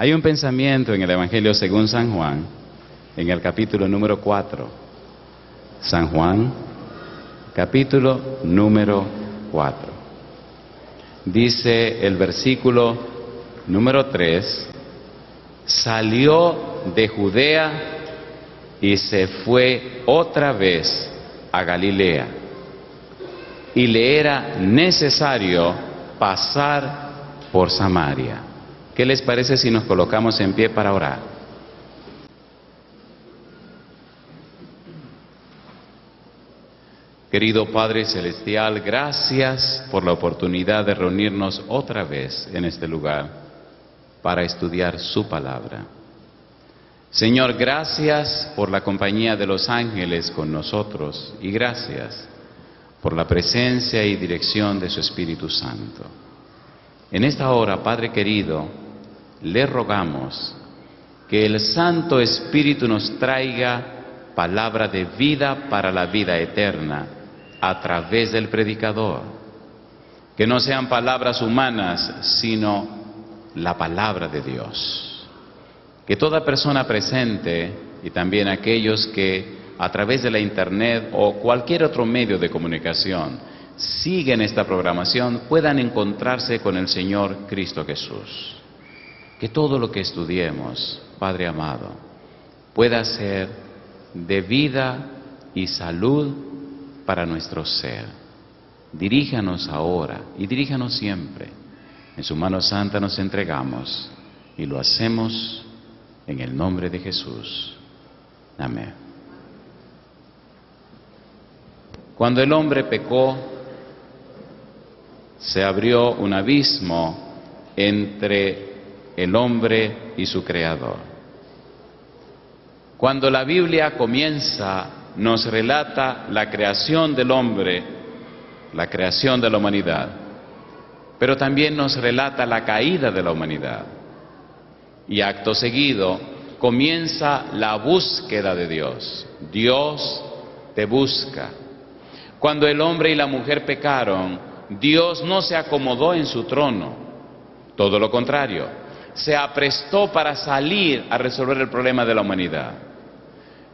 Hay un pensamiento en el Evangelio según San Juan, en el capítulo número 4. San Juan, capítulo número 4. Dice el versículo número 3, salió de Judea y se fue otra vez a Galilea, y le era necesario pasar por Samaria. ¿Qué les parece si nos colocamos en pie para orar? Querido Padre Celestial, gracias por la oportunidad de reunirnos otra vez en este lugar para estudiar su palabra. Señor, gracias por la compañía de los ángeles con nosotros y gracias por la presencia y dirección de su Espíritu Santo. En esta hora, Padre querido, le rogamos que el Santo Espíritu nos traiga palabra de vida para la vida eterna a través del predicador. Que no sean palabras humanas, sino la palabra de Dios. Que toda persona presente y también aquellos que a través de la internet o cualquier otro medio de comunicación siguen esta programación puedan encontrarse con el Señor Cristo Jesús. Que todo lo que estudiemos, Padre amado, pueda ser de vida y salud para nuestro ser. Diríjanos ahora y diríjanos siempre. En su mano santa nos entregamos y lo hacemos en el nombre de Jesús. Amén. Cuando el hombre pecó, se abrió un abismo entre el hombre y su Creador. Cuando la Biblia comienza, nos relata la creación del hombre, la creación de la humanidad, pero también nos relata la caída de la humanidad. Y acto seguido comienza la búsqueda de Dios. Dios te busca. Cuando el hombre y la mujer pecaron, Dios no se acomodó en su trono, todo lo contrario, se aprestó para salir a resolver el problema de la humanidad.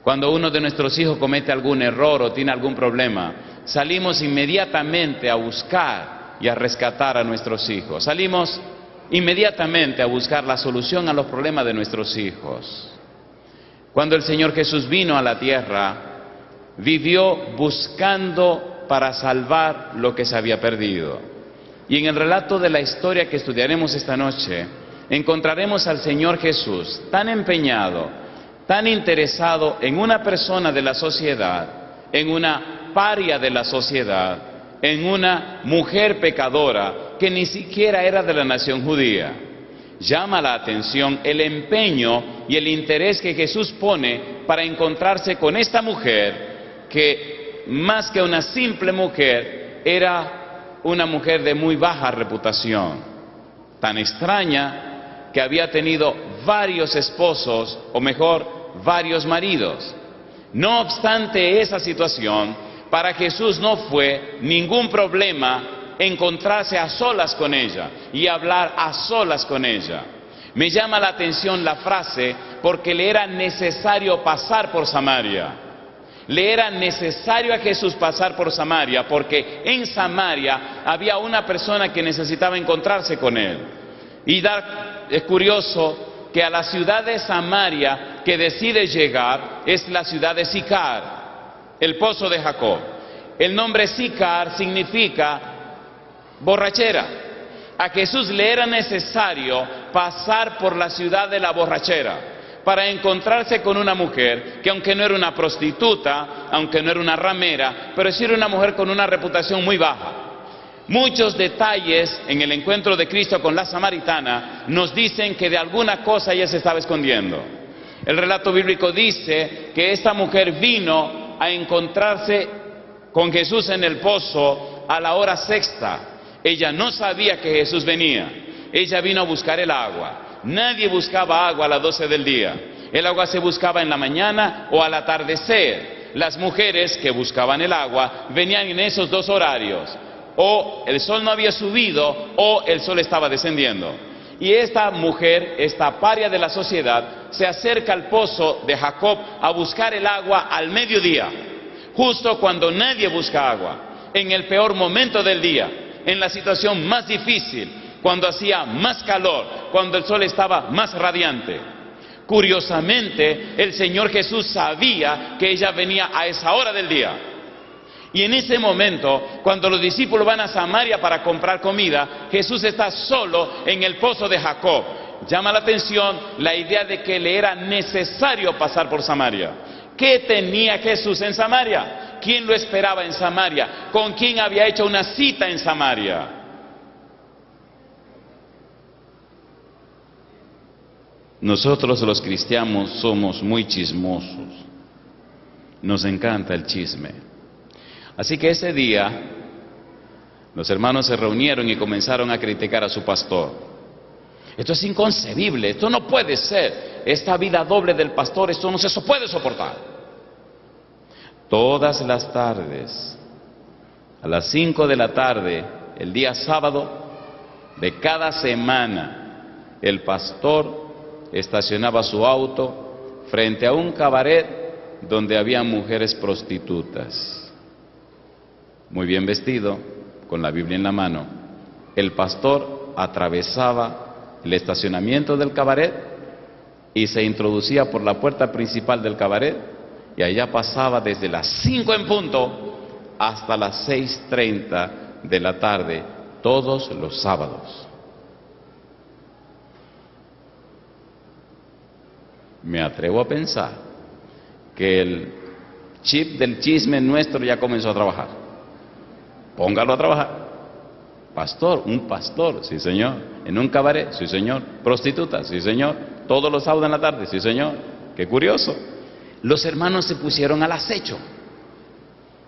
Cuando uno de nuestros hijos comete algún error o tiene algún problema, salimos inmediatamente a buscar y a rescatar a nuestros hijos. Salimos inmediatamente a buscar la solución a los problemas de nuestros hijos. Cuando el Señor Jesús vino a la tierra, vivió buscando para salvar lo que se había perdido. Y en el relato de la historia que estudiaremos esta noche, encontraremos al Señor Jesús tan empeñado, tan interesado en una persona de la sociedad, en una paria de la sociedad, en una mujer pecadora que ni siquiera era de la nación judía. Llama la atención el empeño y el interés que Jesús pone para encontrarse con esta mujer que, más que una simple mujer, era una mujer de muy baja reputación, tan extraña que había tenido varios esposos, o mejor, varios maridos. No obstante esa situación, para Jesús no fue ningún problema encontrarse a solas con ella y hablar a solas con ella. Me llama la atención la frase porque le era necesario pasar por Samaria. Le era necesario a Jesús pasar por Samaria porque en Samaria había una persona que necesitaba encontrarse con él. Y es curioso que a la ciudad de Samaria que decide llegar es la ciudad de Sicar, el pozo de Jacob. El nombre Sicar significa borrachera. A Jesús le era necesario pasar por la ciudad de la borrachera para encontrarse con una mujer que, aunque no era una prostituta, aunque no era una ramera, pero sí era una mujer con una reputación muy baja. Muchos detalles en el encuentro de Cristo con la samaritana nos dicen que de alguna cosa ella se estaba escondiendo. El relato bíblico dice que esta mujer vino a encontrarse con Jesús en el pozo a la hora sexta. Ella no sabía que Jesús venía. Ella vino a buscar el agua. Nadie buscaba agua a las 12 del día. El agua se buscaba en la mañana o al atardecer. Las mujeres que buscaban el agua venían en esos dos horarios. O el sol no había subido o el sol estaba descendiendo. Y esta mujer, esta paria de la sociedad, se acerca al pozo de Jacob a buscar el agua al mediodía, justo cuando nadie busca agua, en el peor momento del día, en la situación más difícil, cuando hacía más calor, cuando el sol estaba más radiante. Curiosamente, el Señor Jesús sabía que ella venía a esa hora del día. Y en ese momento, cuando los discípulos van a Samaria para comprar comida, Jesús está solo en el pozo de Jacob. Llama la atención la idea de que le era necesario pasar por Samaria. ¿Qué tenía Jesús en Samaria? ¿Quién lo esperaba en Samaria? ¿Con quién había hecho una cita en Samaria? Nosotros los cristianos somos muy chismosos. Nos encanta el chisme. Así que ese día, los hermanos se reunieron y comenzaron a criticar a su pastor. Esto es inconcebible, esto no puede ser. Esta vida doble del pastor, esto no se puede soportar. Todas las tardes, a las 5 de la tarde, el día sábado de cada semana, el pastor estacionaba su auto frente a un cabaret donde había mujeres prostitutas. Muy bien vestido, con la Biblia en la mano, el pastor atravesaba el estacionamiento del cabaret y se introducía por la puerta principal del cabaret, y allá pasaba desde las 5 en punto hasta las 6:30 de la tarde, todos los sábados. Me atrevo a pensar que el chip del chisme nuestro ya comenzó a trabajar. Póngalo a trabajar. Pastor, un pastor, sí señor. En un cabaret, sí señor. Prostituta, sí señor. Todos los sábados en la tarde, sí señor. Qué curioso. Los hermanos se pusieron al acecho,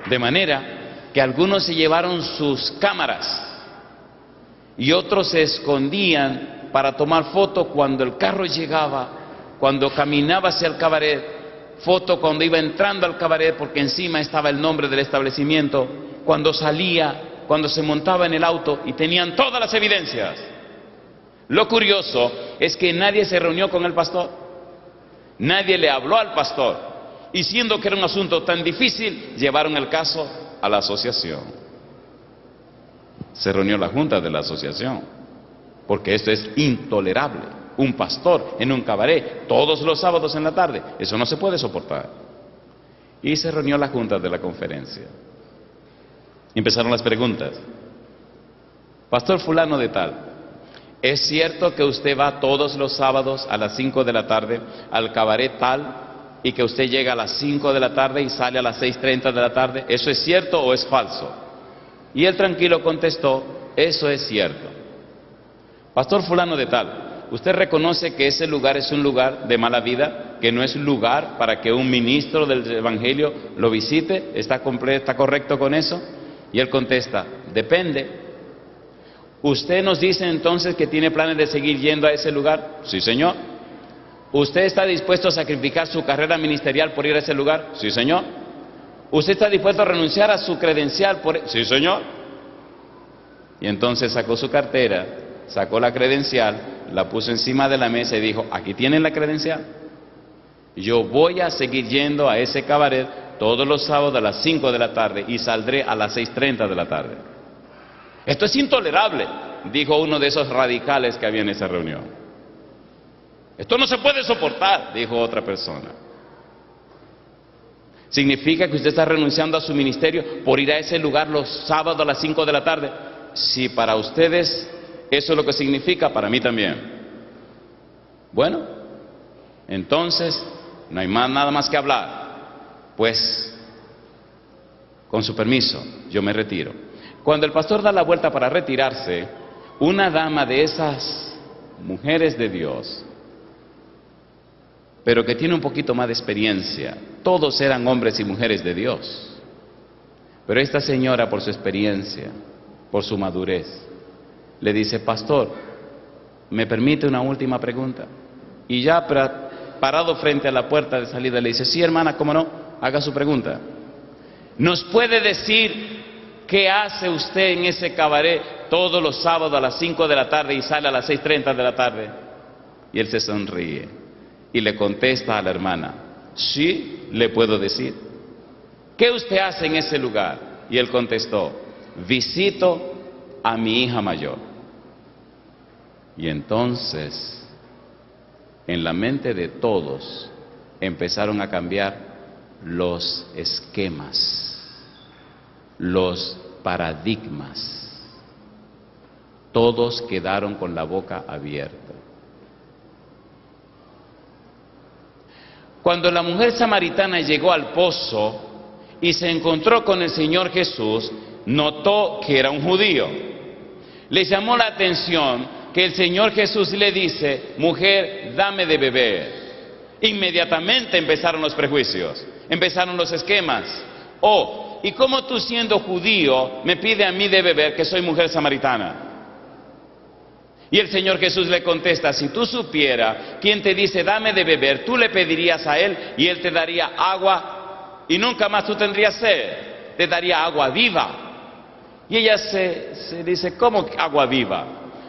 de manera que algunos se llevaron sus cámaras y otros se escondían para tomar foto cuando el carro llegaba, cuando caminaba hacia el cabaret, foto cuando iba entrando al cabaret porque encima estaba el nombre del establecimiento, cuando salía, cuando se montaba en el auto, y tenían todas las evidencias. Lo curioso es que nadie se reunió con el pastor, nadie le habló al pastor, y siendo que era un asunto tan difícil, llevaron el caso a la asociación. Se reunió la junta de la asociación, porque esto es intolerable. Un pastor en un cabaret todos los sábados en la tarde, eso no se puede soportar. Y se reunió la junta de la conferencia. Empezaron las preguntas. Pastor fulano de tal, ¿es cierto que usted va todos los sábados a las 5 de la tarde al cabaret tal, y que usted llega a las 5 de la tarde y sale a las 6:30 de la tarde? ¿Eso es cierto o es falso? Y él tranquilo contestó, eso es cierto. Pastor fulano de tal, ¿usted reconoce que ese lugar es un lugar de mala vida, que no es un lugar para que un ministro del Evangelio lo visite? ¿Está correcto con eso? Y él contesta, depende. ¿Usted nos dice entonces que tiene planes de seguir yendo a ese lugar? Sí, señor. ¿Usted está dispuesto a sacrificar su carrera ministerial por ir a ese lugar? Sí, señor. ¿Usted está dispuesto a renunciar a su credencial por...? Sí, señor. Y entonces sacó su cartera, sacó la credencial, la puso encima de la mesa y dijo, aquí tienen la credencial. Yo voy a seguir yendo a ese cabaret todos los sábados a las 5 de la tarde y saldré a las 6:30 de la tarde. Esto es intolerable, dijo uno de esos radicales que había en esa reunión. Esto no se puede soportar, dijo otra persona. ¿Significa que usted está renunciando a su ministerio por ir a ese lugar los sábados a las 5 de la tarde? Si para ustedes eso es lo que significa, para mí también. Bueno, entonces no hay nada más que hablar. Pues, con su permiso, yo me retiro. Cuando el pastor da la vuelta para retirarse, una dama de esas mujeres de Dios, pero que tiene un poquito más de experiencia, todos eran hombres y mujeres de Dios, pero esta señora, por su experiencia, por su madurez, le dice, pastor, ¿me permite una última pregunta? Y ya parado frente a la puerta de salida le dice, sí hermana, ¿cómo no? Haga su pregunta. ¿Nos puede decir qué hace usted en ese cabaret todos los sábados a las 5 de la tarde y sale a las 6:30 de la tarde. Y él se sonríe y le contesta a la hermana, sí, le puedo decir. ¿Qué usted hace en ese lugar? Y él contestó, visito a mi hija mayor. Y entonces, en la mente de todos, empezaron a cambiar los esquemas, los paradigmas. Todos quedaron con la boca abierta. Cuando la mujer samaritana llegó al pozo y se encontró con el Señor Jesús, notó que era un judío. Le llamó la atención que el Señor Jesús le dice, mujer, dame de beber. Inmediatamente empezaron los prejuicios, empezaron los esquemas. Oh, ¿y cómo tú siendo judío me pide a mí de beber que soy mujer samaritana? Y el Señor Jesús le contesta, si tú supieras quién te dice dame de beber, tú le pedirías a él y él te daría agua y nunca más tú tendrías sed, te daría agua viva. Y ella se dice, ¿cómo agua viva?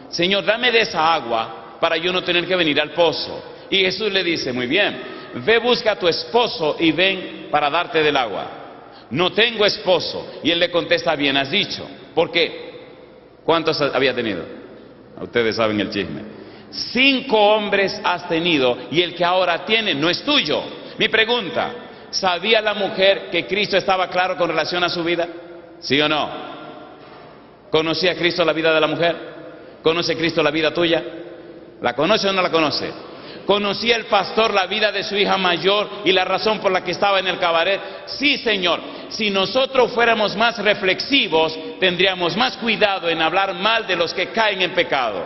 Señor, dame de esa agua para yo no tener que venir al pozo. Y Jesús le dice, muy bien, ve busca a tu esposo y ven para darte del agua. No tengo esposo. Y él le contesta, bien has dicho. ¿Por qué? ¿Cuántos había tenido? Ustedes saben el chisme. 5 hombres has tenido y el que ahora tiene no es tuyo. Mi pregunta, ¿sabía la mujer que Cristo estaba claro con relación a su vida? ¿Sí o no? ¿Conocía Cristo la vida de la mujer? ¿Conoce Cristo la vida tuya? ¿La conoce o no la conoce? ¿Conocía el pastor la vida de su hija mayor y la razón por la que estaba en el cabaret? Sí, Señor. Si nosotros fuéramos más reflexivos, tendríamos más cuidado en hablar mal de los que caen en pecado.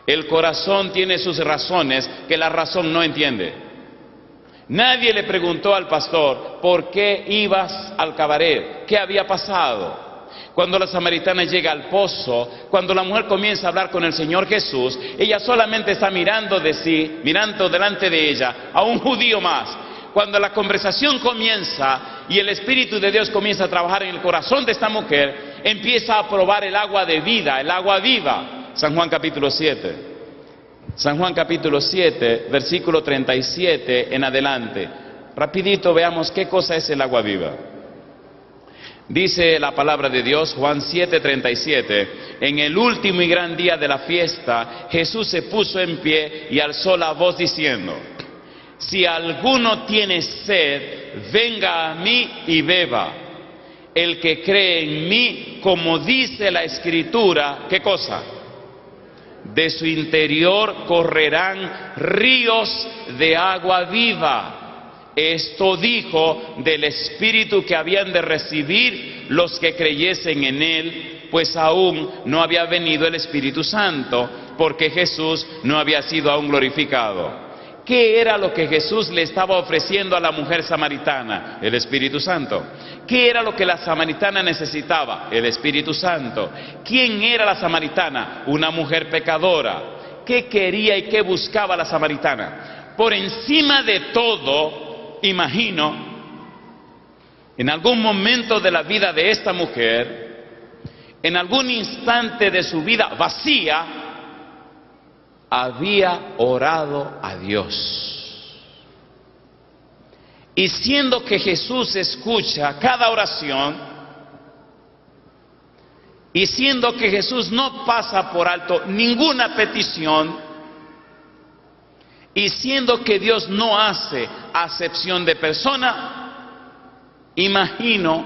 El corazón tiene sus razones que la razón no entiende. Nadie le preguntó al pastor, ¿por qué ibas al cabaret? ¿Qué había pasado? Cuando la samaritana llega al pozo, cuando la mujer comienza a hablar con el Señor Jesús, ella solamente está mirando delante de ella a un judío más. Cuando la conversación comienza y el Espíritu de Dios comienza a trabajar en el corazón de esta mujer, empieza a probar el agua de vida, el agua viva. San Juan capítulo 7. San Juan capítulo 7, versículo 37 en adelante. Rapidito veamos qué cosa es el agua viva. Dice la palabra de Dios, Juan 7:37, en el último y gran día de la fiesta, Jesús se puso en pie y alzó la voz diciendo, si alguno tiene sed, venga a mí y beba. El que cree en mí, como dice la Escritura, ¿qué cosa? De su interior correrán ríos de agua viva. Esto dijo del Espíritu que habían de recibir los que creyesen en Él, pues aún no había venido el Espíritu Santo, porque Jesús no había sido aún glorificado. ¿Qué era lo que Jesús le estaba ofreciendo a la mujer samaritana? El Espíritu Santo. ¿Qué era lo que la samaritana necesitaba? El Espíritu Santo. ¿Quién era la samaritana? Una mujer pecadora. ¿Qué quería y qué buscaba la samaritana? Por encima de todo, imagino, en algún momento de la vida de esta mujer, en algún instante de su vida vacía, había orado a Dios. Y siendo que Jesús escucha cada oración, y siendo que Jesús no pasa por alto ninguna petición, y siendo que Dios no hace acepción de persona, imagino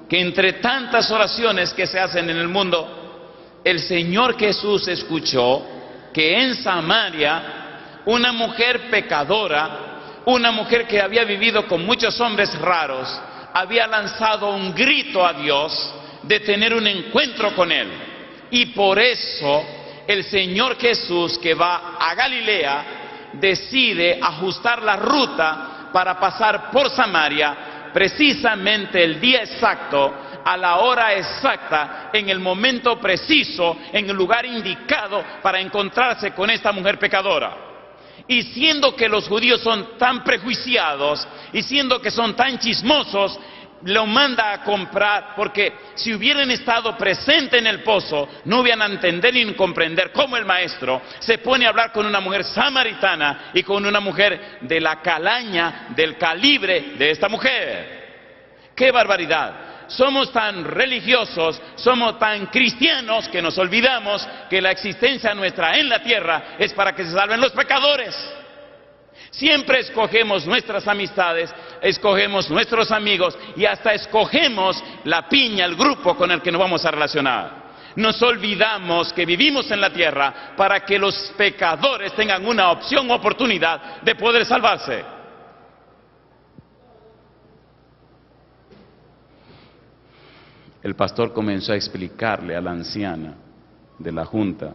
que entre tantas oraciones que se hacen en el mundo, el Señor Jesús escuchó que en Samaria una mujer pecadora, una mujer que había vivido con muchos hombres raros, había lanzado un grito a Dios de tener un encuentro con Él. Y por eso el Señor Jesús, que va a Galilea, decide ajustar la ruta para pasar por Samaria, precisamente el día exacto, a la hora exacta, en el momento preciso, en el lugar indicado para encontrarse con esta mujer pecadora. Y siendo que los judíos son tan prejuiciados, y siendo que son tan chismosos, lo manda a comprar, porque si hubieran estado presentes en el pozo, no hubieran a entender ni comprender cómo el maestro se pone a hablar con una mujer samaritana y con una mujer de la calaña, del calibre de esta mujer. ¡Qué barbaridad! Somos tan religiosos, somos tan cristianos que nos olvidamos que la existencia nuestra en la tierra es para que se salven los pecadores. Siempre escogemos nuestras amistades, escogemos nuestros amigos y hasta escogemos la piña, el grupo con el que nos vamos a relacionar. Nos olvidamos que vivimos en la tierra para que los pecadores tengan una opción o oportunidad de poder salvarse. El pastor comenzó a explicarle a la anciana de la junta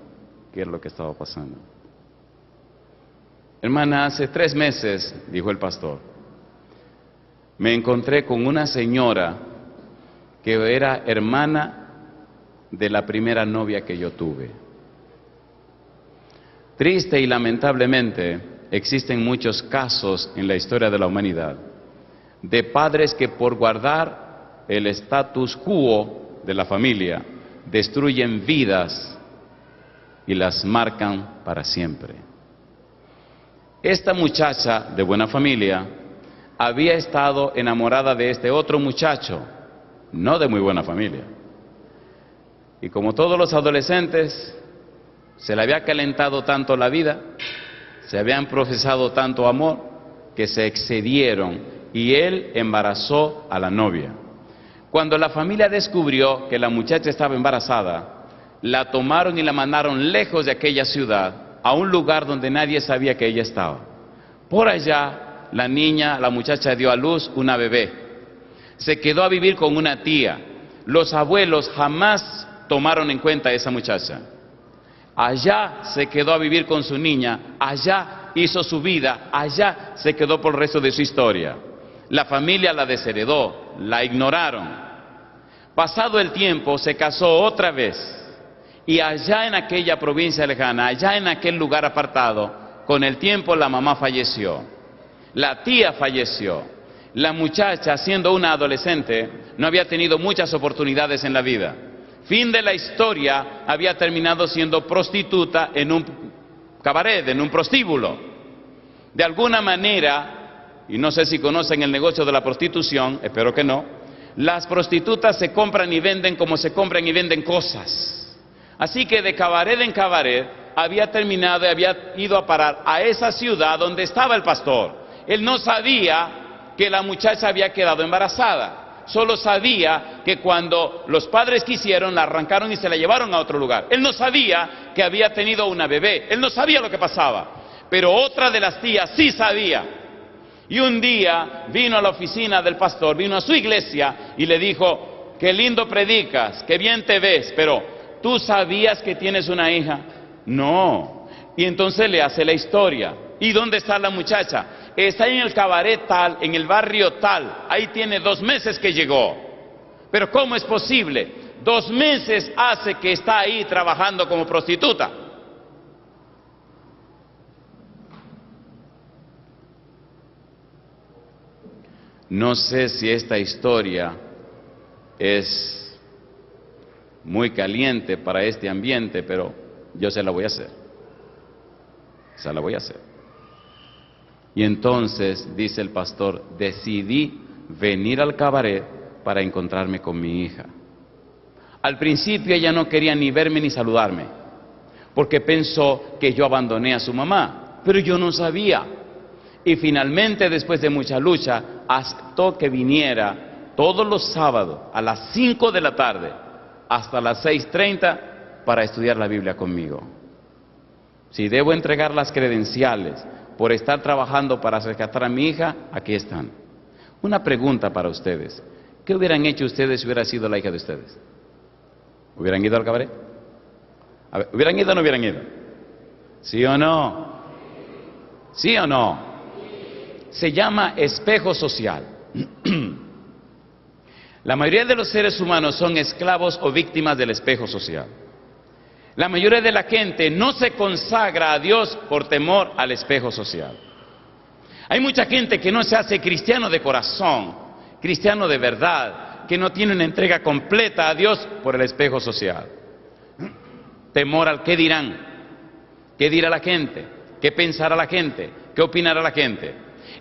qué era lo que estaba pasando. Hermana, hace 3 meses, dijo el pastor, me encontré con una señora que era hermana de la primera novia que yo tuve. Triste y lamentablemente, existen muchos casos en la historia de la humanidad de padres que por guardar el status quo de la familia destruyen vidas y las marcan para siempre. Esta muchacha de buena familia había estado enamorada de este otro muchacho, no de muy buena familia. Y como todos los adolescentes, se le había calentado tanto la vida, se habían profesado tanto amor, que se excedieron y él embarazó a la novia. Cuando la familia descubrió que la muchacha estaba embarazada, la tomaron y la mandaron lejos de aquella ciudad, a un lugar donde nadie sabía que ella estaba. Por allá, la muchacha dio a luz una bebé. Se quedó a vivir con una tía. Los abuelos jamás tomaron en cuenta a esa muchacha. Allá se quedó a vivir con su niña, allá hizo su vida, allá se quedó por el resto de su historia. La familia la desheredó, la ignoraron. Pasado el tiempo, se casó otra vez. Y allá en aquella provincia lejana, allá en aquel lugar apartado, con el tiempo la mamá falleció, la tía falleció, la muchacha, siendo una adolescente, no había tenido muchas oportunidades en la vida. Fin de la historia, había terminado siendo prostituta en un cabaret, en un prostíbulo. De alguna manera, y no sé si conocen el negocio de la prostitución, espero que no, las prostitutas se compran y venden como se compran y venden cosas. Así que de cabaret en cabaret había terminado y había ido a parar a esa ciudad donde estaba el pastor. Él no sabía que la muchacha había quedado embarazada. Solo sabía que cuando los padres quisieron, la arrancaron y se la llevaron a otro lugar. Él no sabía que había tenido una bebé. Él no sabía lo que pasaba. Pero otra de las tías sí sabía. Y un día vino a la oficina del pastor, vino a su iglesia y le dijo, qué lindo predicas, qué bien te ves, pero ¿tú sabías que tienes una hija? No. Y entonces le hace la historia. ¿Y dónde está la muchacha? Está en el cabaret tal, en el barrio tal. Ahí tiene 2 meses que llegó. Pero ¿cómo es posible? 2 meses hace que está ahí trabajando como prostituta. No sé si esta historia es muy caliente para este ambiente, pero yo se la voy a hacer. Se la voy a hacer. Y entonces, dice el pastor, decidí venir al cabaret para encontrarme con mi hija. Al principio ella no quería ni verme ni saludarme, porque pensó que yo abandoné a su mamá, pero yo no sabía. Y finalmente, después de mucha lucha, aceptó que viniera todos los sábados a las 5 de la tarde hasta las 6:30 para estudiar la Biblia conmigo. Si debo entregar las credenciales por estar trabajando para rescatar a mi hija, aquí están. Una pregunta para ustedes. ¿Qué hubieran hecho ustedes si hubiera sido la hija de ustedes? ¿Hubieran ido al cabaret? A ver, ¿hubieran ido o no hubieran ido? ¿Sí o no? ¿Sí o no? Se llama espejo social. La mayoría de los seres humanos son esclavos o víctimas del espejo social. La mayoría de la gente no se consagra a Dios por temor al espejo social. Hay mucha gente que no se hace cristiano de corazón cristiano de verdad, que no tiene una entrega completa a Dios por el espejo social. Temor al qué dirán, qué dirá la gente, qué pensará la gente, qué opinará la gente.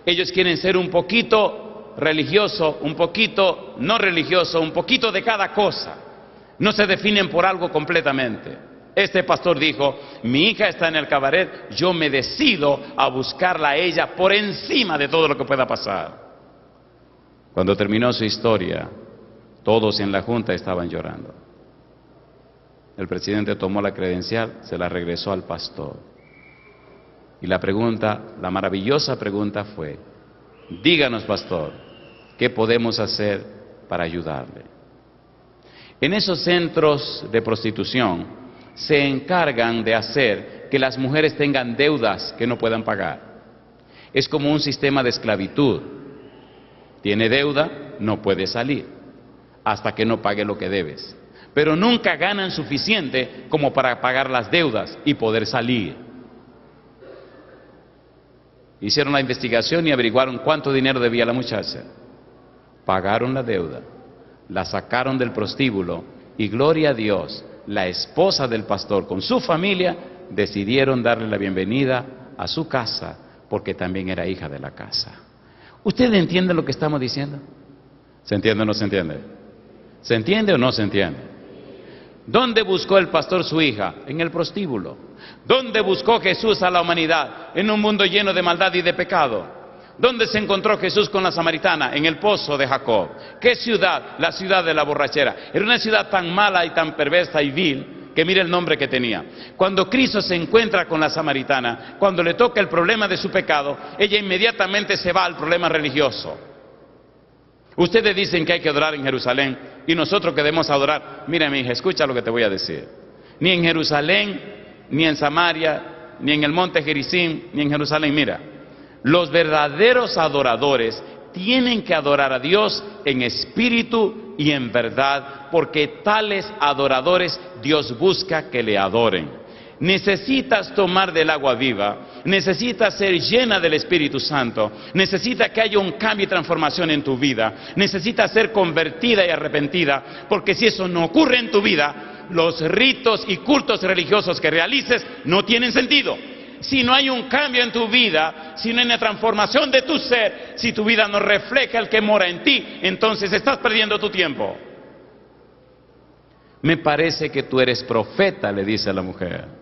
Ellos quieren ser un poquito religioso, un poquito no religioso, un poquito de cada cosa. No se definen por algo completamente. Este pastor dijo, mi hija está en el cabaret, yo me decido a buscarla a ella por encima de todo lo que pueda pasar. Cuando terminó su historia, todos en la junta estaban llorando. El presidente tomó la credencial, se la regresó al pastor. Y la pregunta, la maravillosa pregunta fue, díganos, pastor, ¿qué podemos hacer para ayudarle? En esos centros de prostitución se encargan de hacer que las mujeres tengan deudas que no puedan pagar. Es como un sistema de esclavitud. Tiene deuda, no puede salir hasta que no pague lo que debes. Pero nunca ganan suficiente como para pagar las deudas y poder salir. Hicieron la investigación y averiguaron cuánto dinero debía la muchacha. Pagaron la deuda, la sacaron del prostíbulo y gloria a Dios, la esposa del pastor con su familia decidieron darle la bienvenida a su casa porque también era hija de la casa. ¿Usted entiende lo que estamos diciendo? ¿Se entiende o no se entiende? ¿Se entiende o no se entiende? ¿Dónde buscó el pastor su hija? En el prostíbulo. ¿Dónde buscó Jesús a la humanidad? En un mundo lleno de maldad y de pecado. ¿Dónde se encontró Jesús con la samaritana? En el pozo de Jacob. ¿Qué ciudad? La ciudad de la borrachera. Era una ciudad tan mala y tan perversa y vil que mire el nombre que tenía. Cuando Cristo se encuentra con la samaritana, cuando le toca el problema de su pecado, ella inmediatamente se va al problema religioso. Ustedes dicen que hay que adorar en Jerusalén y nosotros que debemos adorar. Mira, mi hija, escucha lo que te voy a decir. Ni en Jerusalén, ni en Samaria, ni en el monte Gerizim, ni en Jerusalén. Mira, los verdaderos adoradores tienen que adorar a Dios en espíritu y en verdad, porque tales adoradores Dios busca que le adoren. Necesitas tomar del agua viva, necesitas ser llena del Espíritu Santo, necesitas que haya un cambio y transformación en tu vida, necesitas ser convertida y arrepentida, porque si eso no ocurre en tu vida, los ritos y cultos religiosos que realices no tienen sentido. Si no hay un cambio en tu vida, si no hay una transformación de tu ser, si tu vida no refleja el que mora en ti, entonces estás perdiendo tu tiempo. Me parece que tú eres profeta, le dice a la mujer.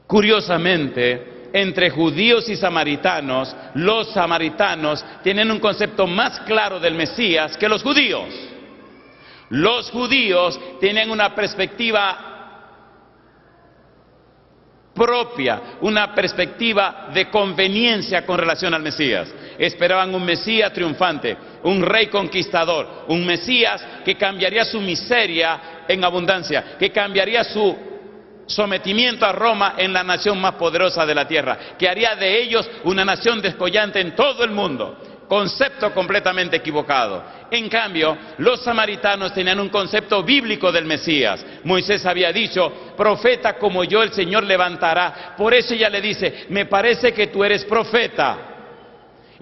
Curiosamente, entre judíos y samaritanos, los samaritanos tienen un concepto más claro del Mesías que los judíos. Los judíos tienen una perspectiva propia, una perspectiva de conveniencia con relación al Mesías. Esperaban un Mesías triunfante, un rey conquistador, un Mesías que cambiaría su miseria en abundancia, que cambiaría su sometimiento a Roma en la nación más poderosa de la tierra, que haría de ellos una nación descollante en todo el mundo. Concepto completamente equivocado. En cambio, los samaritanos tenían un concepto bíblico del Mesías. Moisés había dicho, profeta como yo el Señor levantará. Por eso ella le dice, me parece que tú eres profeta.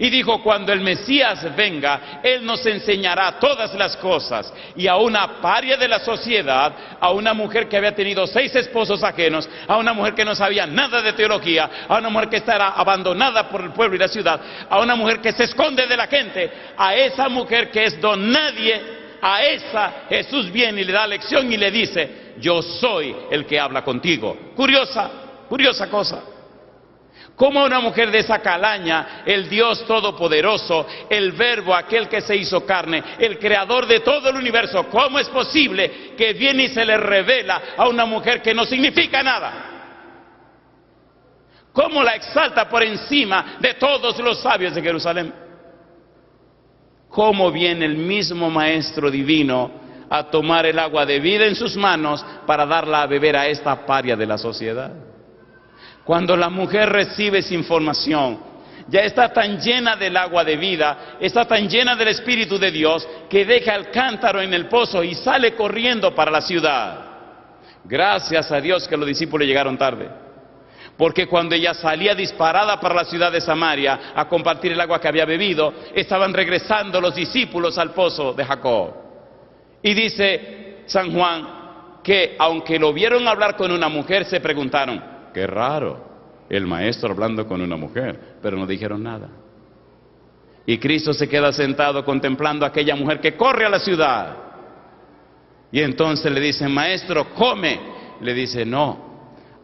Y dijo, cuando el Mesías venga, Él nos enseñará todas las cosas. Y a una paria de la sociedad, a una mujer que había tenido 6 esposos ajenos, a una mujer que no sabía nada de teología, a una mujer que estará abandonada por el pueblo y la ciudad, a una mujer que se esconde de la gente, a esa mujer que es don nadie, a esa Jesús viene y le da lección y le dice, yo soy el que habla contigo. Curiosa cosa. ¿Cómo una mujer de esa calaña, el Dios Todopoderoso, el Verbo, aquel que se hizo carne, el creador de todo el universo, cómo es posible que viene y se le revela a una mujer que no significa nada? ¿Cómo la exalta por encima de todos los sabios de Jerusalén? ¿Cómo viene el mismo Maestro Divino a tomar el agua de vida en sus manos para darla a beber a esta paria de la sociedad? Cuando la mujer recibe esa información, ya está tan llena del agua de vida, está tan llena del Espíritu de Dios, que deja el cántaro en el pozo y sale corriendo para la ciudad. Gracias a Dios que los discípulos llegaron tarde. porque cuando ella salía disparada para la ciudad de Samaria a compartir el agua que había bebido, estaban regresando los discípulos al pozo de Jacob. Y dice San Juan que aunque lo vieron hablar con una mujer, se preguntaron, qué raro, el maestro hablando con una mujer, pero no dijeron nada. Y Cristo se queda sentado contemplando a aquella mujer que corre a la ciudad. Y entonces le dicen, maestro, come. Le dice, no,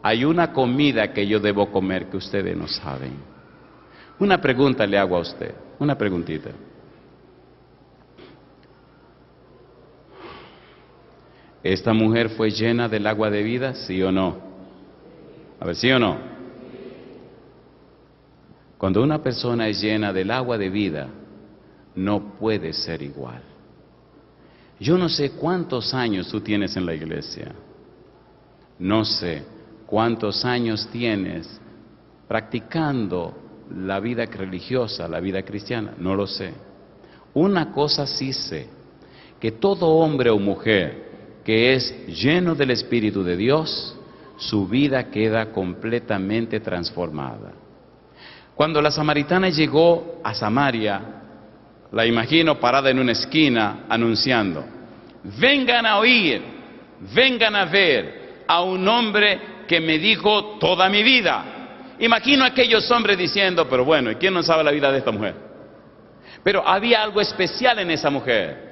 hay una comida que yo debo comer que ustedes no saben. Una pregunta le hago a usted, una preguntita. ¿Esta mujer fue llena del agua de vida, sí o no? A ver, ¿sí o no? Cuando una persona es llena del agua de vida, no puede ser igual. Yo no sé cuántos años tú tienes en la iglesia. No sé cuántos años tienes practicando la vida religiosa, la vida cristiana. No lo sé. Una cosa sí sé, que todo hombre o mujer que es lleno del Espíritu de Dios, su vida queda completamente transformada. Cuando la samaritana llegó a Samaria, la imagino parada en una esquina anunciando, vengan a oír, vengan a ver a un hombre que me dijo toda mi vida. Imagino a aquellos hombres diciendo, pero bueno, ¿y quién no sabe la vida de esta mujer? Pero había algo especial en esa mujer.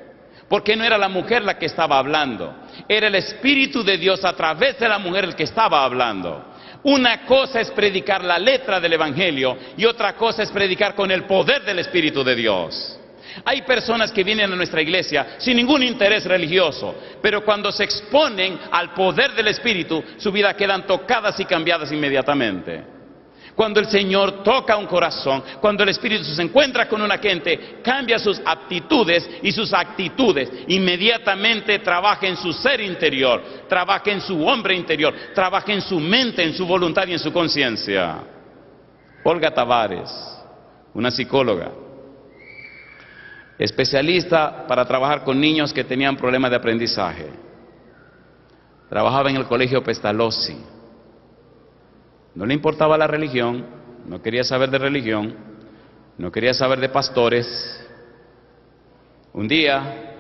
Porque no era la mujer la que estaba hablando, era el Espíritu de Dios a través de la mujer el que estaba hablando. Una cosa es predicar la letra del Evangelio y otra cosa es predicar con el poder del Espíritu de Dios. Hay personas que vienen a nuestra iglesia sin ningún interés religioso, pero cuando se exponen al poder del Espíritu, su vida quedan tocadas y cambiadas inmediatamente. Cuando el Señor toca un corazón, cuando el Espíritu se encuentra con una gente, cambia sus aptitudes y sus actitudes. Inmediatamente trabaja en su ser interior, trabaja en su hombre interior, trabaja en su mente, en su voluntad y en su conciencia. Olga Tavares, una psicóloga, especialista para trabajar con niños que tenían problemas de aprendizaje. Trabajaba en el colegio Pestalozzi. No le importaba la religión, no quería saber de religión, no quería saber de pastores. Un día,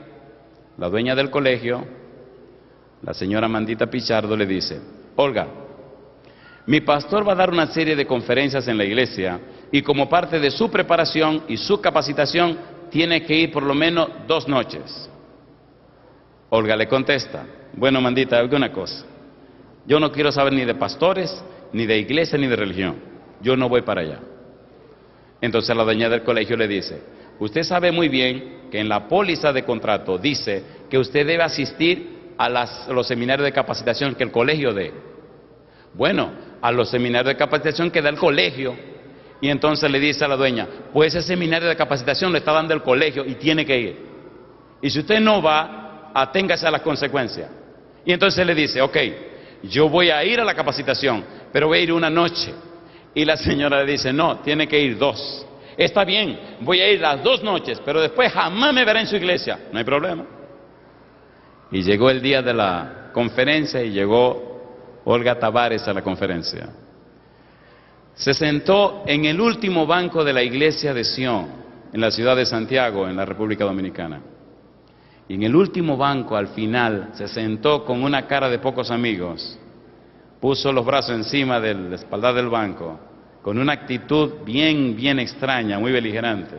la dueña del colegio, la señora Mandita Pichardo, le dice, Olga, mi pastor va a dar una serie de conferencias en la iglesia y como parte de su preparación y su capacitación tiene que ir por lo menos 2 noches. Olga le contesta, bueno, Mandita, oiga una cosa, yo no quiero saber ni de pastores, ni de iglesia, ni de religión. Yo no voy para allá. Entonces la dueña del colegio le dice, usted sabe muy bien que en la póliza de contrato dice que usted debe asistir a los seminarios de capacitación que el colegio dé. Bueno, a los seminarios de capacitación que da el colegio. Y entonces le dice a la dueña, pues ese seminario de capacitación le está dando el colegio y tiene que ir. Y si usted no va, aténgase a las consecuencias. Y entonces le dice, ok, yo voy a ir a la capacitación, pero voy a ir una noche. Y la señora le dice, no, tiene que ir 2. Está bien, voy a ir las 2 noches, pero después jamás me verá en su iglesia. No hay problema. Y llegó el día de la conferencia y llegó Olga Tavares a la conferencia. Se sentó en el último banco de la iglesia de Sion, en la ciudad de Santiago, en la República Dominicana. Y en el último banco, al final, se sentó con una cara de pocos amigos, puso los brazos encima de la espalda del banco, con una actitud bien extraña, muy beligerante.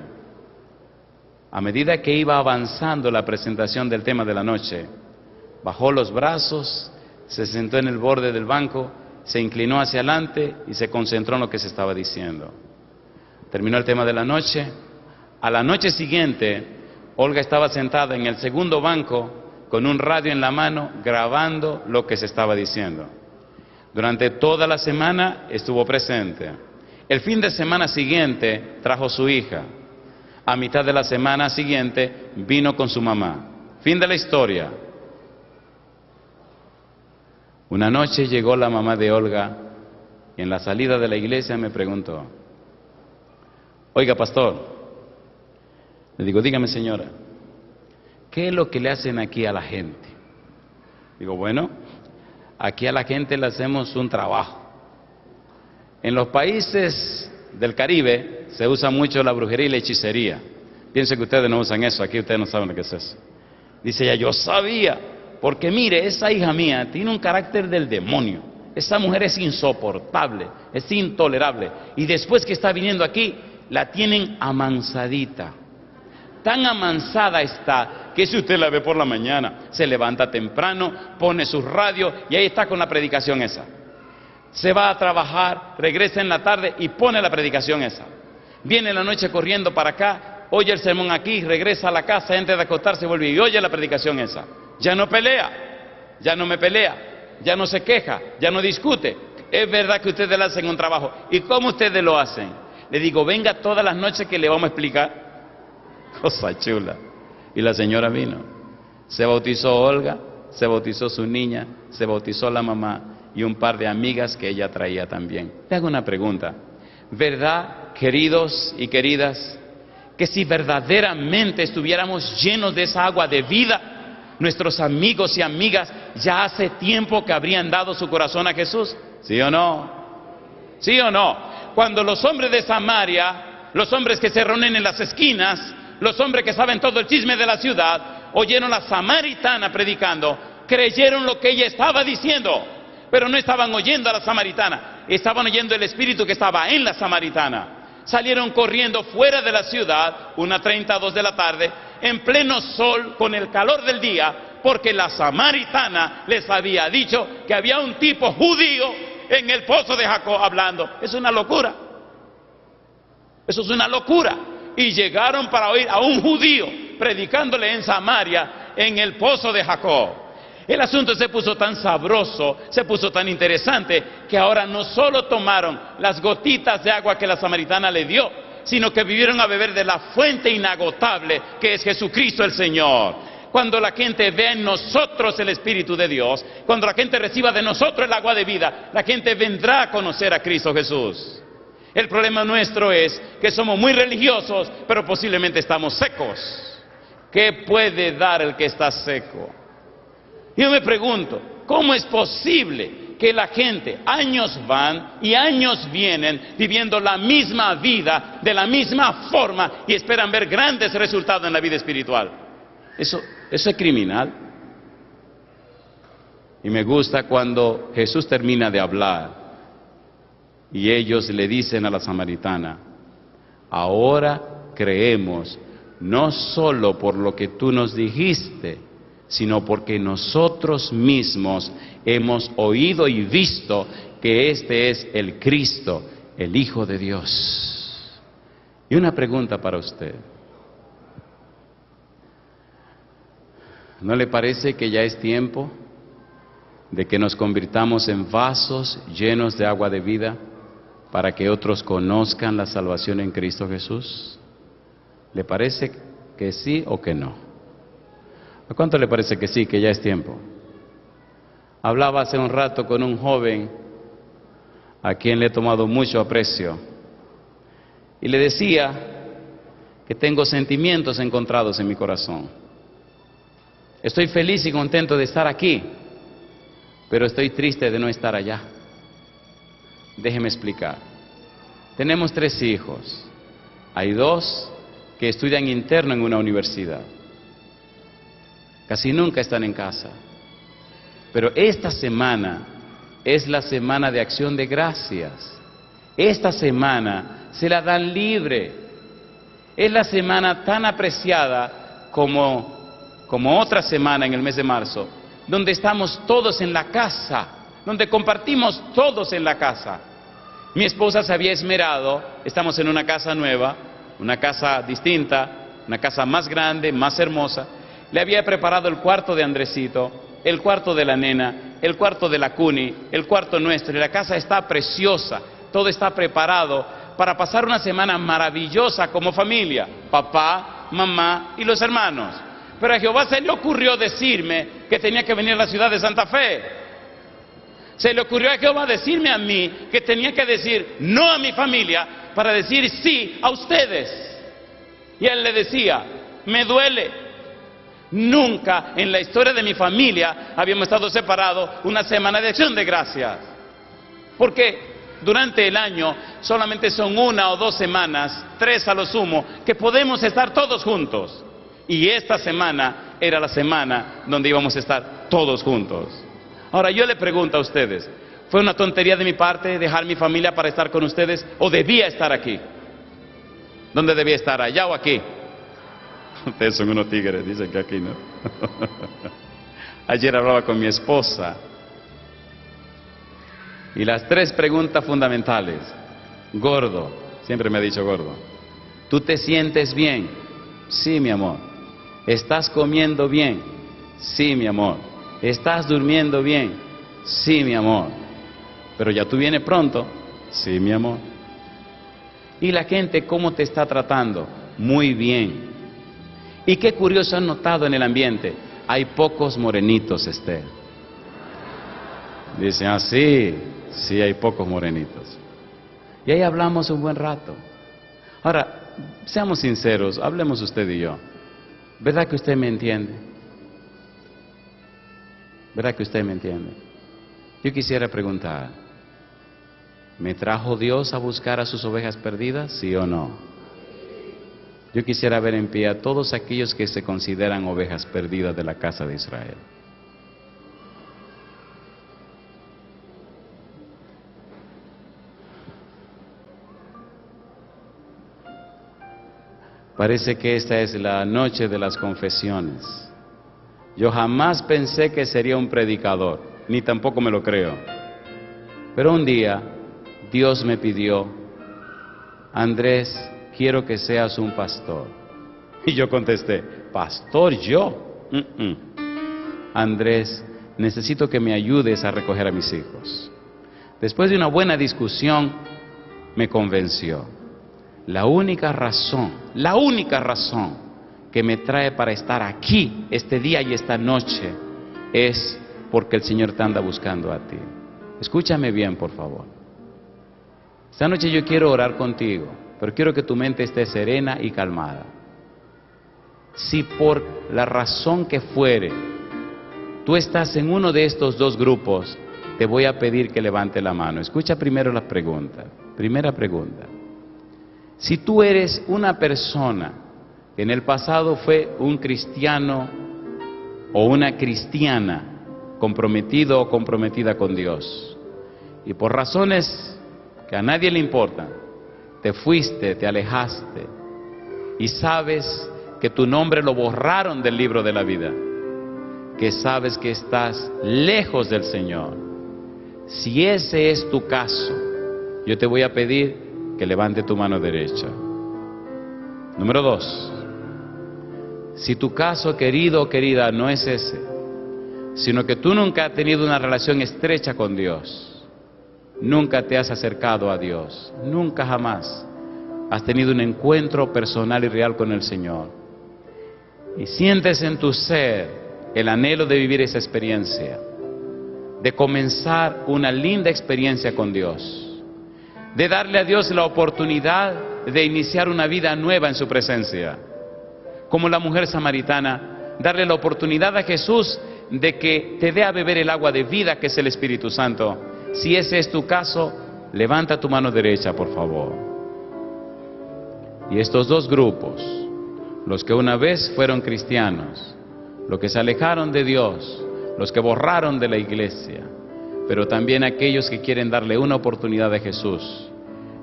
A medida que iba avanzando la presentación del tema de la noche, bajó los brazos, se sentó en el borde del banco, se inclinó hacia adelante y se concentró en lo que se estaba diciendo. Terminó el tema de la noche. A la noche siguiente, Olga estaba sentada en el segundo banco con un radio en la mano grabando lo que se estaba diciendo. Durante toda la semana estuvo presente. El fin de semana siguiente trajo su hija. A mitad de la semana siguiente vino con su mamá. Fin de la historia. Una noche llegó la mamá de Olga y en la salida de la iglesia me preguntó, oiga, pastor, le digo, dígame señora, ¿qué es lo que le hacen aquí a la gente? Digo, bueno, aquí a la gente le hacemos un trabajo. En los países del Caribe se usa mucho la brujería y la hechicería. Pienso que ustedes no usan eso, aquí ustedes no saben lo que es eso. Dice ella, yo sabía, porque mire, esa hija mía tiene un carácter del demonio. Esa mujer es insoportable, es intolerable. Y después que está viniendo aquí, la tienen amansadita. Tan amansada está que si usted la ve por la mañana, se levanta temprano, pone su radio y ahí está con la predicación esa. Se va a trabajar, regresa en la tarde y pone la predicación esa. Viene en la noche corriendo para acá, oye el sermón aquí, regresa a la casa, antes de acostarse vuelve y oye la predicación esa. Ya no pelea, ya no me pelea, ya no se queja, ya no discute. Es verdad que ustedes le hacen un trabajo. ¿Y cómo ustedes lo hacen? Le digo, venga todas las noches que le vamos a explicar. Cosa chula. Y la señora vino. Se bautizó Olga, se bautizó su niña, se bautizó la mamá y un par de amigas que ella traía también. Le hago una pregunta. ¿Verdad, queridos y queridas, que si verdaderamente estuviéramos llenos de esa agua de vida, nuestros amigos y amigas ya hace tiempo que habrían dado su corazón a Jesús? ¿Sí o no? ¿Sí o no? Cuando los hombres de Samaria, los hombres que se reúnen en las esquinas, los hombres que saben todo el chisme de la ciudad, oyeron a la samaritana predicando, creyeron lo que ella estaba diciendo, pero no estaban oyendo a la samaritana, estaban oyendo el espíritu que estaba en la samaritana. Salieron corriendo fuera de la ciudad, 1:30, 2 de la tarde, en pleno sol, con el calor del día, porque la samaritana les había dicho que había un tipo judío en el pozo de Jacob hablando. Es una locura. Eso es una locura. Y llegaron para oír a un judío predicándole en Samaria, en el pozo de Jacob. El asunto se puso tan sabroso, se puso tan interesante, que ahora no solo tomaron las gotitas de agua que la samaritana le dio, sino que vivieron a beber de la fuente inagotable que es Jesucristo el Señor. Cuando la gente vea en nosotros el Espíritu de Dios, cuando la gente reciba de nosotros el agua de vida, la gente vendrá a conocer a Cristo Jesús. El problema nuestro es que somos muy religiosos, pero posiblemente estamos secos. ¿Qué puede dar el que está seco? Yo me pregunto, ¿cómo es posible que la gente, años van y años vienen, viviendo la misma vida, de la misma forma, y esperan ver grandes resultados en la vida espiritual? Eso es criminal. Y me gusta cuando Jesús termina de hablar y ellos le dicen a la samaritana, ahora creemos, no solo por lo que tú nos dijiste, sino porque nosotros mismos hemos oído y visto que este es el Cristo, el Hijo de Dios. Y una pregunta para usted. ¿No le parece que ya es tiempo de que nos convirtamos en vasos llenos de agua de vida para que otros conozcan la salvación en Cristo Jesús? ¿Le parece que sí o que no? ¿A cuánto le parece que sí, que ya es tiempo? Hablaba hace un rato con un joven a quien le he tomado mucho aprecio y le decía que tengo sentimientos encontrados en mi corazón. Estoy feliz y contento de estar aquí, pero estoy triste de no estar allá. Déjeme explicar. Tenemos 3 hijos. Hay 2 que estudian interno en una universidad. Casi nunca están en casa. Pero esta semana es la semana de acción de gracias. Esta semana se la dan libre. Es la semana tan apreciada como otra semana en el mes de marzo, donde estamos todos en la casa, donde compartimos todos en la casa. Mi esposa se había esmerado, estamos en una casa nueva, una casa distinta, una casa más grande, más hermosa. Le había preparado el cuarto de Andresito, el cuarto de la nena, el cuarto de la Cuni, el cuarto nuestro, y la casa está preciosa, todo está preparado para pasar una semana maravillosa como familia, papá, mamá y los hermanos. Pero a Jehová se le ocurrió decirme que tenía que venir a la ciudad de Santa Fe. Se le ocurrió a Jehová decirme a mí que tenía que decir no a mi familia para decir sí a ustedes. Y él le decía, me duele. Nunca en la historia de mi familia habíamos estado separados una semana de acción de gracias. Porque durante el año solamente son 1 o 2 semanas, 3 a lo sumo, que podemos estar todos juntos. Y esta semana era la semana donde íbamos a estar todos juntos. Ahora yo le pregunto a ustedes, ¿fue una tontería de mi parte dejar mi familia para estar con ustedes o debía estar aquí? ¿Dónde debía estar? ¿Allá o aquí? Ustedes son unos tigres, dicen que aquí no. Ayer hablaba con mi esposa y las 3 preguntas fundamentales. Gordo, siempre me ha dicho gordo. ¿Tú te sientes bien? Sí, mi amor. ¿Estás comiendo bien? Sí, mi amor. ¿Estás durmiendo bien? Sí, mi amor. Pero ya tú vienes pronto. Sí, mi amor. ¿Y la gente cómo te está tratando? Muy bien. Y qué curioso han notado en el ambiente. Hay pocos morenitos, Esther. Dicen, ah, sí, sí hay pocos morenitos. Y ahí hablamos un buen rato. Ahora, seamos sinceros, hablemos usted y yo. ¿Verdad que usted me entiende? ¿Verdad que usted me entiende? Yo quisiera preguntar, ¿me trajo Dios a buscar a sus ovejas perdidas? ¿Sí o no? Yo quisiera ver en pie a todos aquellos que se consideran ovejas perdidas de la casa de Israel. Parece que esta es la noche de las confesiones. Yo jamás pensé que sería un predicador, ni tampoco me lo creo. Pero un día Dios me pidió, Andrés, quiero que seas un pastor. Y yo contesté, ¿pastor yo? Andrés, necesito que me ayudes a recoger a mis hijos. Después de una buena discusión, me convenció. La única razón que me trae para estar aquí este día y esta noche es porque el Señor te anda buscando a ti. Escúchame bien, por favor. Esta noche yo quiero orar contigo, pero quiero que tu mente esté serena y calmada. Si por la razón que fuere, tú estás en uno de estos 2 grupos, te voy a pedir que levante la mano. Escucha primero la pregunta. Primera pregunta. Si tú eres una persona que en el pasado fue un cristiano o una cristiana comprometido o comprometida con Dios, y por razones que a nadie le importan, te fuiste, te alejaste, y sabes que tu nombre lo borraron del libro de la vida, que sabes que estás lejos del Señor, si ese es tu caso, yo te voy a pedir que levante tu mano derecha. Número 2, si tu caso, querido o querida, no es ese, sino que tú nunca has tenido una relación estrecha con Dios, nunca te has acercado a Dios, nunca jamás has tenido un encuentro personal y real con el Señor, y sientes en tu ser el anhelo de vivir esa experiencia, de comenzar una linda experiencia con Dios, de darle a Dios la oportunidad de iniciar una vida nueva en su presencia, como la mujer samaritana, darle la oportunidad a Jesús de que te dé a beber el agua de vida que es el Espíritu Santo. Si ese es tu caso, levanta tu mano derecha, por favor. Y estos 2 grupos, los que una vez fueron cristianos, los que se alejaron de Dios, los que borraron de la iglesia, pero también aquellos que quieren darle una oportunidad a Jesús,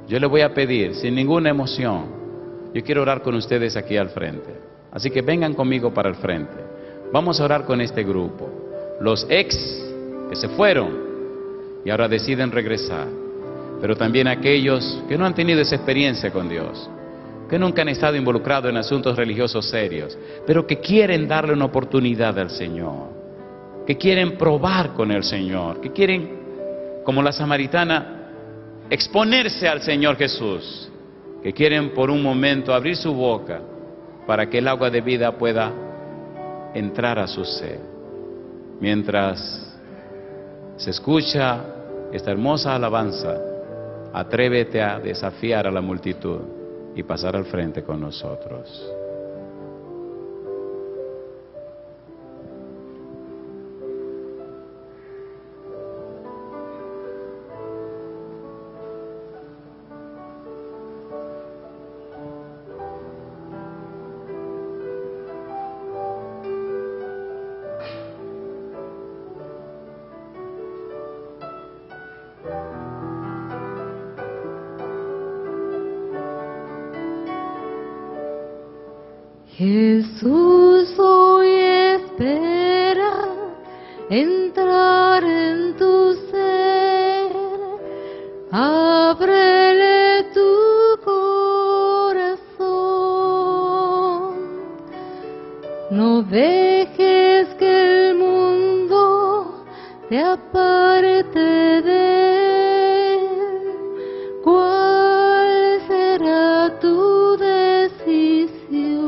yo le voy a pedir, sin ninguna emoción, yo quiero orar con ustedes aquí al frente. Así que vengan conmigo para el frente. Vamos a orar con este grupo. Los ex que se fueron y ahora deciden regresar, pero también aquellos que no han tenido esa experiencia con Dios, que nunca han estado involucrados en asuntos religiosos serios, pero que quieren darle una oportunidad al Señor, que quieren probar con el Señor, que quieren, como la samaritana, exponerse al Señor Jesús, que quieren por un momento abrir su boca para que el agua de vida pueda entrar a su ser. Mientras se escucha esta hermosa alabanza, atrévete a desafiar a la multitud y pasar al frente con nosotros. Jesús hoy espera entrar en tu ser, ábrele tu corazón, no dejes que el mundo te aparte de él. ¿Cuál será tu decisión?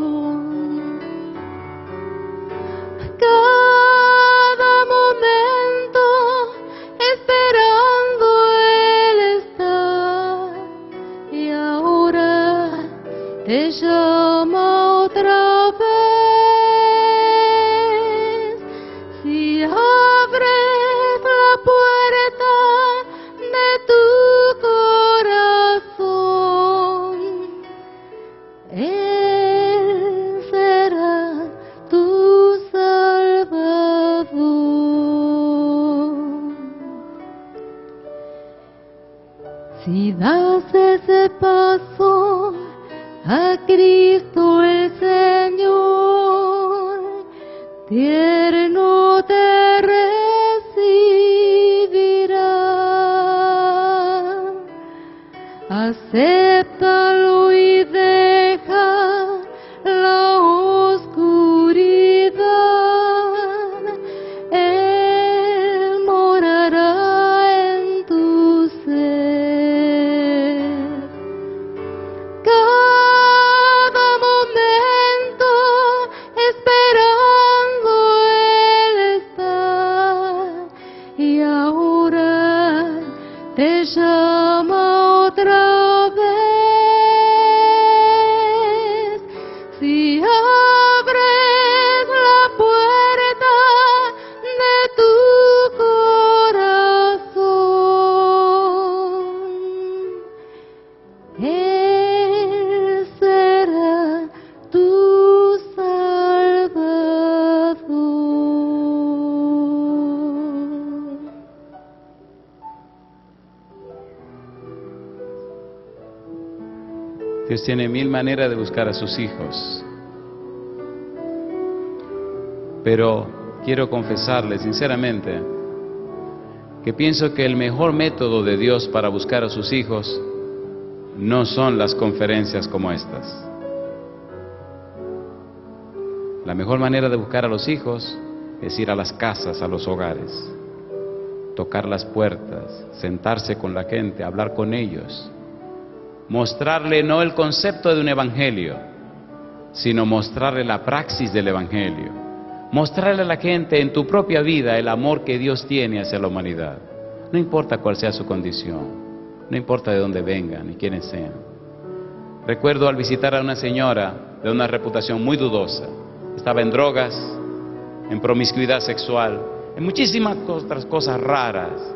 Cada momento esperando Él está, y ahora te llama otra vez. Si abres la puerta de tu corazón, Él será tu Salvador. Si das ese paso a Cristo el Señor, tierno te recibirá. Acéptalo y deja la oscuridad. Él morará en tu ser. Cada momento esperando Él está, y ahora te llama otra vez. Si abres la puerta de tu corazón, Él será tu Salvador. Dios tiene mil maneras de buscar a sus hijos. Pero quiero confesarles sinceramente que pienso que el mejor método de Dios para buscar a sus hijos no son las conferencias como estas. La mejor manera de buscar a los hijos es ir a las casas, a los hogares, tocar las puertas, sentarse con la gente, hablar con ellos, mostrarle no el concepto de un evangelio, sino mostrarle la praxis del evangelio, mostrarle a la gente en tu propia vida el amor que Dios tiene hacia la humanidad. No importa cuál sea su condición, no importa de dónde vengan ni quiénes sean. Recuerdo al visitar a una señora de una reputación muy dudosa, estaba en drogas, en promiscuidad sexual, en muchísimas otras cosas raras.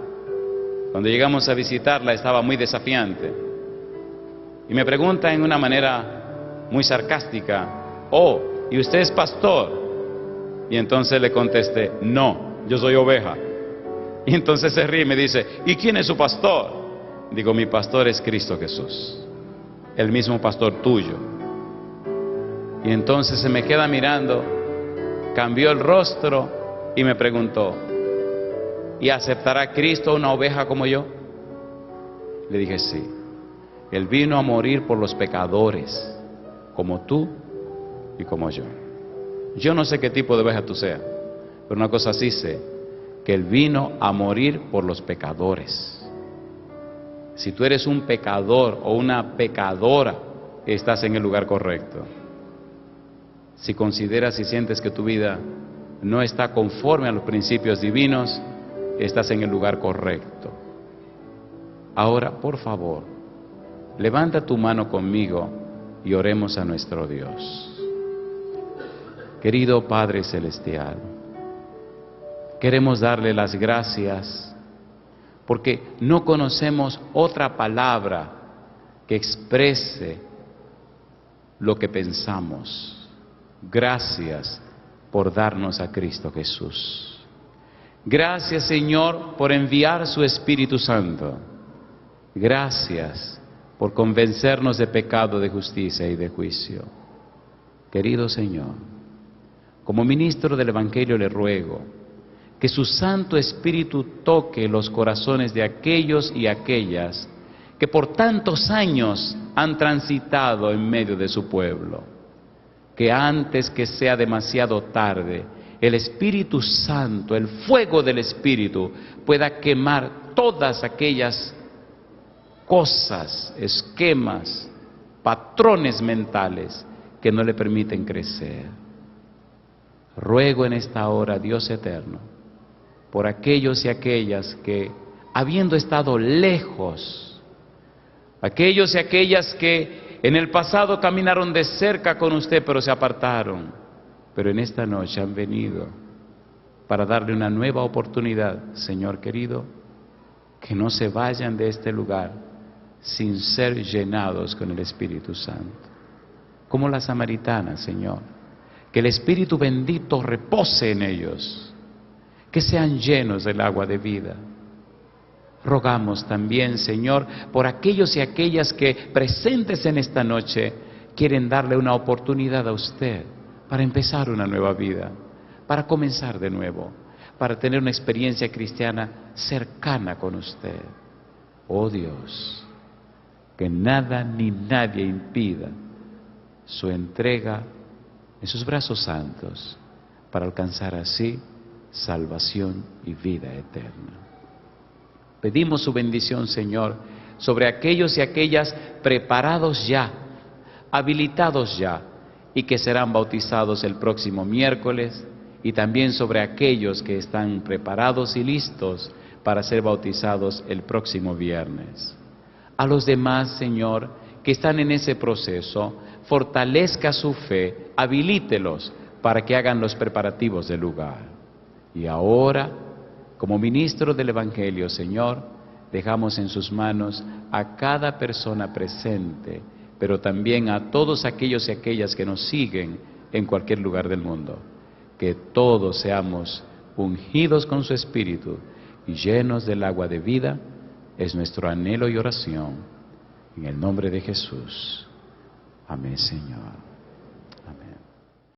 Cuando llegamos a visitarla estaba muy desafiante. Y me pregunta en una manera muy sarcástica: oh, ¿y usted es pastor? Y entonces le contesté: no, yo soy oveja. Y entonces se ríe y me dice: ¿y quién es su pastor? Digo: mi pastor es Cristo Jesús, el mismo pastor tuyo. Y entonces se me queda mirando, cambió el rostro y me preguntó: ¿y aceptará Cristo una oveja como yo? Le dije: sí. Él vino a morir por los pecadores, como tú y como yo. Yo no sé qué tipo de oveja tú seas, pero una cosa sí sé, que Él vino a morir por los pecadores. Si tú eres un pecador o una pecadora, estás en el lugar correcto. Si consideras y sientes que tu vida no está conforme a los principios divinos, estás en el lugar correcto. Ahora, por favor, levanta tu mano conmigo y oremos a nuestro Dios. Querido Padre Celestial, queremos darle las gracias porque no conocemos otra palabra que exprese lo que pensamos. Gracias por darnos a Cristo Jesús. Gracias, Señor, por enviar su Espíritu Santo. Gracias por convencernos de pecado, de justicia y de juicio. Querido Señor, como ministro del Evangelio le ruego que su Santo Espíritu toque los corazones de aquellos y aquellas que por tantos años han transitado en medio de su pueblo. Que antes que sea demasiado tarde, el Espíritu Santo, el fuego del Espíritu, pueda quemar todas aquellas cosas, esquemas, patrones mentales que no le permiten crecer. Ruego en esta hora, Dios eterno, por aquellos y aquellas que, habiendo estado lejos, aquellos y aquellas que en el pasado caminaron de cerca con usted, pero se apartaron, pero en esta noche han venido para darle una nueva oportunidad, Señor querido, que no se vayan de este lugar sin ser llenados con el Espíritu Santo. Como la samaritana, Señor, que el Espíritu bendito repose en ellos, que sean llenos del agua de vida. Rogamos también, Señor, por aquellos y aquellas que presentes en esta noche quieren darle una oportunidad a usted para empezar una nueva vida, para comenzar de nuevo, para tener una experiencia cristiana cercana con usted. Oh Dios, que nada ni nadie impida su entrega en sus brazos santos para alcanzar así salvación y vida eterna. Pedimos su bendición, Señor, sobre aquellos y aquellas preparados ya, habilitados ya, y que serán bautizados el próximo miércoles, y también sobre aquellos que están preparados y listos para ser bautizados el próximo viernes. A los demás, Señor, que están en ese proceso, fortalezca su fe, habilítelos para que hagan los preparativos del lugar. Y ahora, como ministro del Evangelio, Señor, dejamos en sus manos a cada persona presente, pero también a todos aquellos y aquellas que nos siguen en cualquier lugar del mundo. Que todos seamos ungidos con su Espíritu y llenos del agua de vida, es nuestro anhelo y oración. En el nombre de Jesús. Amén, Señor.